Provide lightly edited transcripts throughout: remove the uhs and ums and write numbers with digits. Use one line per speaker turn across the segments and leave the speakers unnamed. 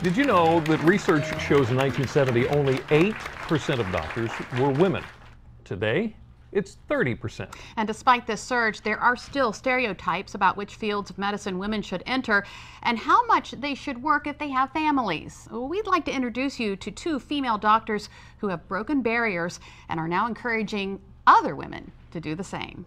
Did you know that research shows in 1970 only 8% of doctors were women? Today, it's 30%.
And despite this surge, there are still stereotypes about which fields of medicine women should enter and how much they should work if they have families. We'd like to introduce you to two female doctors who have broken barriers and are now encouraging other women to do the same.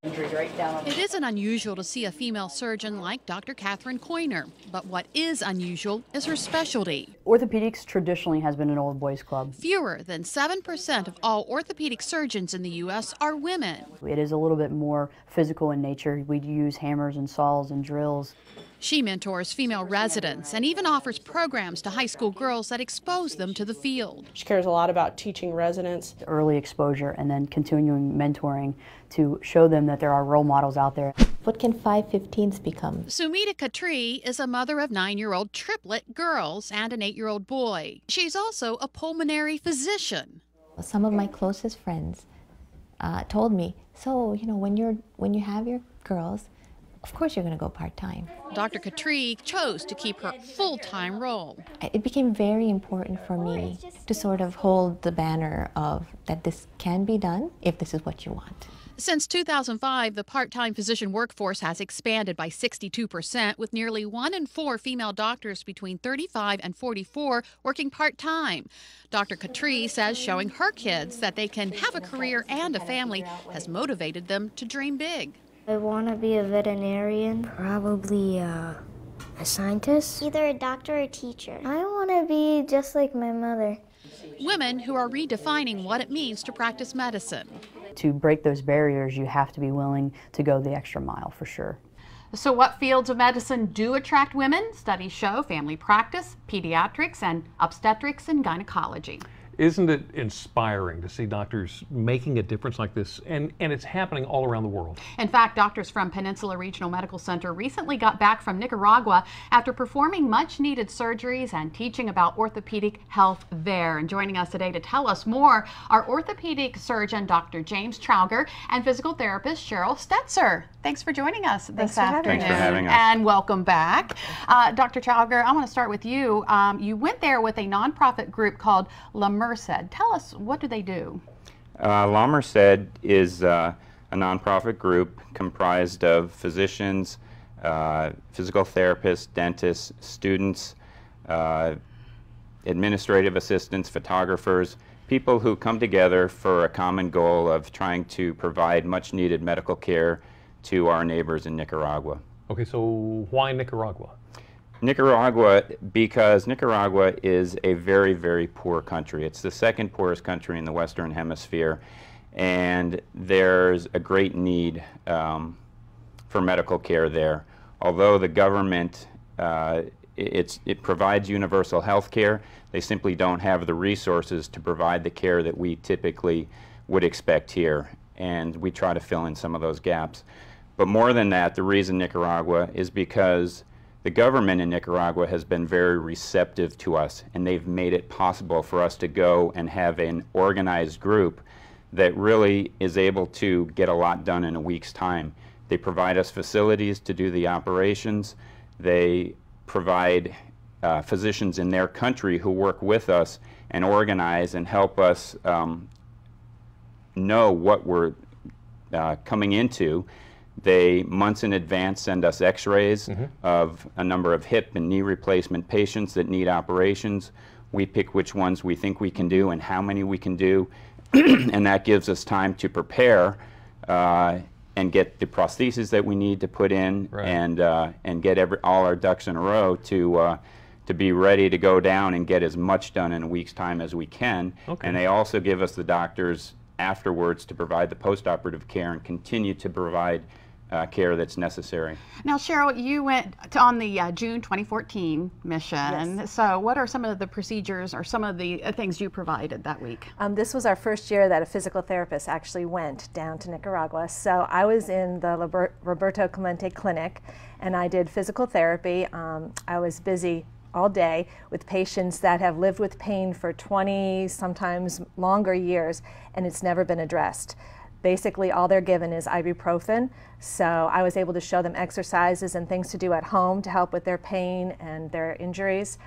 It isn't unusual to see a female surgeon like Dr. Katherine Coyner, but what is unusual is her specialty.
Orthopedics traditionally has been an old boys club.
Fewer than 7% of all orthopedic surgeons in the U.S. are women.
It is a little bit more physical in nature. We use hammers and saws and drills.
She mentors female residents and even offers programs to high school girls that expose them to the field.
She cares a lot about teaching residents.
Early exposure and then continuing mentoring to show them that there are role models out there.
What can 5/15ths become?
Sumita Khatri is a mother of 9-year-old triplet girls and an 8-year-old boy. She's also a pulmonary physician.
Some of my closest friends told me, so, you know, when you have your girls, of course you're going to go part-time.
Dr. Khatri chose to keep her full-time role.
It became very important for me to sort of hold the banner of that this can be done if this is what you want.
Since 2005, the part-time physician workforce has expanded by 62%, with nearly 1 in 4 female doctors between 35 and 44 working part-time. Dr. Khatri says showing her kids that they can have a career and a family has motivated them to dream big.
I want to be a veterinarian, probably a scientist, either a doctor or a teacher. I want to be just like my mother.
Women who are redefining what it means to practice medicine.
To break those barriers, you have to be willing to go the extra mile for sure.
So what fields of medicine do attract women? Studies show family practice, pediatrics, and obstetrics and gynecology.
Isn't it inspiring to see doctors making a difference like this? And it's happening all around the world.
In fact, doctors from Peninsula Regional Medical Center recently got back from Nicaragua after performing much needed surgeries and teaching about orthopedic health there. And joining us today to tell us more are orthopedic surgeon Dr. James Trauger and physical therapist Cheryl Stetzer. Thanks for joining us this afternoon.
Thanks for having us.
And welcome back. Dr. Trauger, I want to start with you. You went there with a nonprofit group called La Merced. Tell us, what do they do?
La Merced is a nonprofit group comprised of physicians, physical therapists, dentists, students, administrative assistants, photographers, people who come together for a common goal of trying to provide much needed medical care to our neighbors in Nicaragua.
Okay, so why Nicaragua?
Nicaragua, because Nicaragua is a very, very poor country. It's the second poorest country in the Western Hemisphere, and there's a great need for medical care there. Although the government, it provides universal health care, they simply don't have the resources to provide the care that we typically would expect here, and we try to fill in some of those gaps. But more than that, the reason Nicaragua is because the government in Nicaragua has been very receptive to us, and they've made it possible for us to go and have an organized group that really is able to get a lot done in a week's time. They provide us facilities to do the operations. They provide physicians in their country who work with us and organize and help us know what we're coming into. They, months in advance, send us x-rays of a number of hip and knee replacement patients that need operations. We pick which ones we think we can do and how many we can do, and that gives us time to prepare and get the prostheses that we need to put in, right, and get all our ducks in a row to be ready to go down and get as much done in a week's time as we can. Okay. And they also give us the doctors afterwards to provide the post-operative care and continue to provide care that's necessary.
Now, Cheryl, you went on the June 2014 mission. Yes. So what are some of the procedures or some of the things you provided that week?
This was our first year that a physical therapist actually went down to Nicaragua. So I was in the Roberto Clemente Clinic, and I did physical therapy. I was busy all day with patients that have lived with pain for 20, sometimes longer years, and it's never been addressed. Basically, all they're given is ibuprofen. So I was able to show them exercises and things to do at home to help with their pain and their injuries.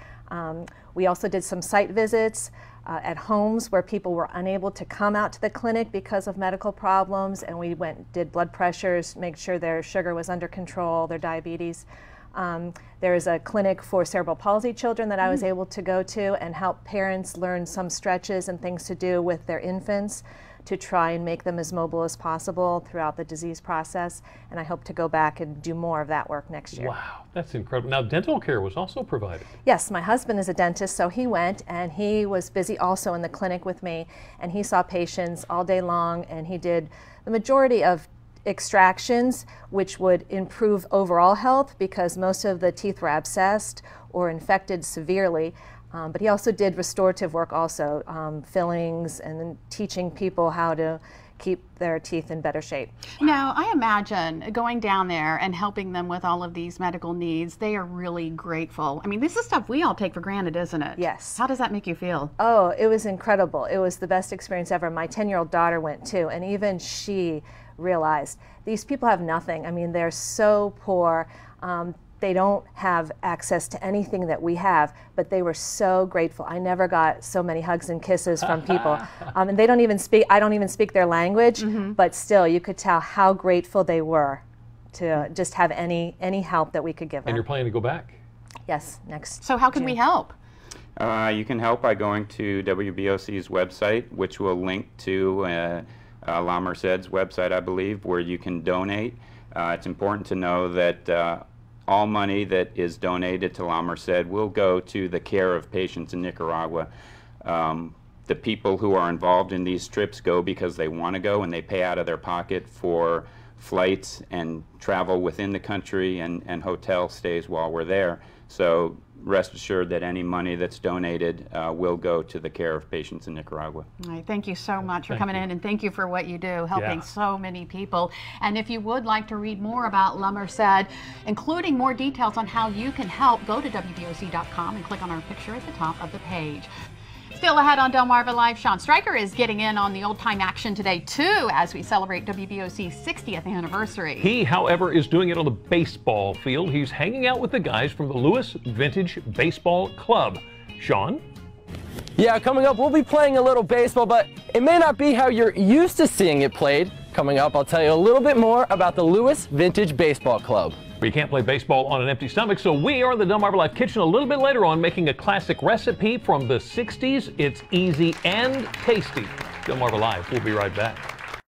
We also did some site visits at homes where people were unable to come out to the clinic because of medical problems, and we did blood pressures, make sure their sugar was under control, their diabetes. There is a clinic for cerebral palsy children that I was able to go to and help parents learn some stretches and things to do with their infants to try and make them as mobile as possible throughout the disease process. And I hope to go back and do more of that work next year.
Wow, that's incredible. Now, dental care was also provided.
Yes, my husband is a dentist, so he went and he was busy also in the clinic with me, and he saw patients all day long, and he did the majority of extractions, which would improve overall health because most of the teeth were abscessed or infected severely. But he also did restorative work also, fillings, and then teaching people how to keep their teeth in better shape.
Now, I imagine going down there and helping them with all of these medical needs, they are really grateful. I mean, this is stuff we all take for granted, isn't it?
Yes.
How does that make you feel?
Oh, it was incredible. It was the best experience ever. My 10-year-old daughter went too, and even she realized these people have nothing. I mean, they're so poor. They don't have access to anything that we have, but they were so grateful. I never got so many hugs and kisses from people. And they don't even speak, I don't even speak their language, but still you could tell how grateful they were to just have any help that we could give them.
And you're planning to go back?
Yes, next
So how can we help?
You can help by going to WBOC's website, which will link to La Merced's website, I believe, where you can donate. It's important to know that all money that is donated to La Merced will go to the care of patients in Nicaragua. The people who are involved in these trips go because they want to go, and they pay out of their pocket for flights and travel within the country and hotel stays while we're there. So rest assured that any money that's donated will go to the care of patients in Nicaragua.
All right, thank you so much for coming in, and thank you for what you do, helping so many people. And if you would like to read more about La Merced, including more details on how you can help, go to WBOC.com and click on our picture at the top of the page. Still ahead on Delmarva Live, Sean Stryker is getting in on the old-time action today, too, as we celebrate WBOC's 60th anniversary.
He, however, is doing it on the baseball field. He's hanging out with the guys from the Lewis Vintage Baseball Club. Sean?
Yeah, coming up, we'll be playing a little baseball, but it may not be how you're used to seeing it played. Coming up, I'll tell you a little bit more about the Lewis Vintage Baseball Club.
We can't play baseball on an empty stomach, so we are in the Delmarva Live kitchen a little bit later on making a classic recipe from the 60s. It's easy and tasty. Delmarva Live, we'll be right back.